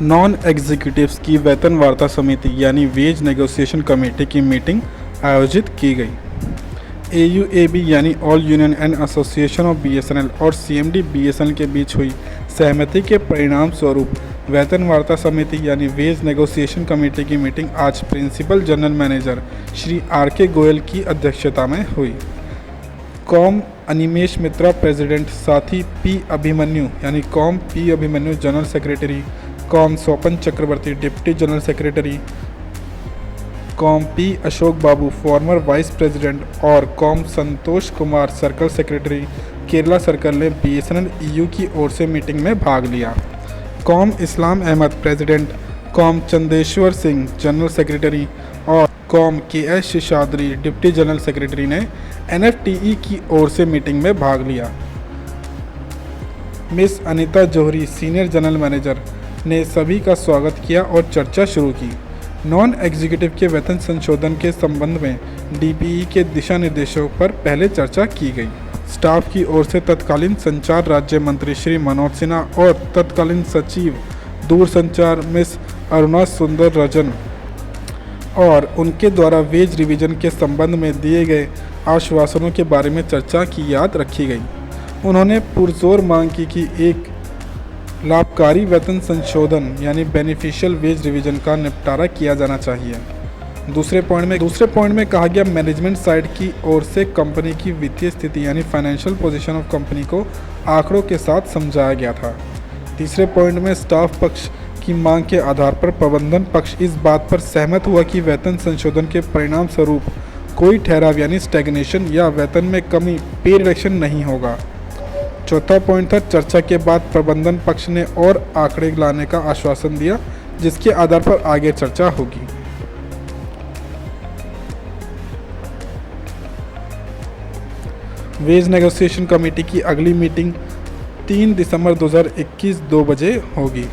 Non executives की वेतन वार्ता समिति यानी वेज नेगोशिएशन कमेटी की मीटिंग आयोजित की गई। AUAB यानी all union and association of BSNL और CMD BSNL के बीच हुई सहमति के परिणाम स्वरूप वेतन वार्ता समिति यानी वेज नेगोशिएशन कमेटी की मीटिंग आज principal general manager Shri RK Goyal की अध्यक्षता में हुई। कॉम अनिमेश मित्रा प्रेसिडेंट, साथी P अभिमन्यु यानी com P Abhimanyu general secretary, com Swapan Chakraborty deputy general secretary, com P Ashok Babu former vice president और com Santosh Kumar circle secretary Kerala circle ने BSNL EU की ओर से मीटिंग में भाग लिया। Com Islam Ahmed president, com Chandeshwar Singh general secretary और com KS Seshadri deputy general secretary ने NFTE की ओर से मीटिंग में भाग लिया। Miss Anita Johri senior general manager ने सभी का स्वागत किया और चर्चा शुरू की। नॉन एग्जीक्यूटिव के वेतन संशोधन के संबंध में DPE के दिशा निर्देशों पर पहले चर्चा की गई। स्टाफ की ओर से तत्कालीन संचार राज्य मंत्री श्री मनोज सिन्हा और तत्कालीन सचिव दूरसंचार मिस अरुणा सुंदर रजन और उनके द्वारा वेज रिवीजन के संबंध में दिए गए आश्वासनों के बारे में चर्चा की याद रखी गई। उन्होंने पुरजोर मांग की कि एक लाभकारी वेतन संशोधन यानी बेनिफिशियल वेज रिवीजन का निपटारा किया जाना चाहिए। दूसरे पॉइंट में कहा गया मैनेजमेंट साइड की ओर से कंपनी की वित्तीय स्थिति यानी फाइनेंशियल पोजीशन ऑफ कंपनी को आंकड़ों के साथ समझाया गया था। तीसरे पॉइंट में स्टाफ पक्ष की मांग के आधार पर प्रबंधन पक्ष इस बात पर सहमत हुआ कि वेतन संशोधन के परिणाम स्वरूप कोई ठहराव यानी स्टैग्नेशन या वेतन में कमी पे रिडक्शन नहीं होगा। चौथा पॉइंट था चर्चा के बाद प्रबंधन पक्ष ने और आंकड़े लाने का आश्वासन दिया जिसके आधार पर आगे चर्चा होगी। वेज नेगोशिएशन कमेटी की अगली मीटिंग 3 दिसंबर 2021 2 बजे होगी।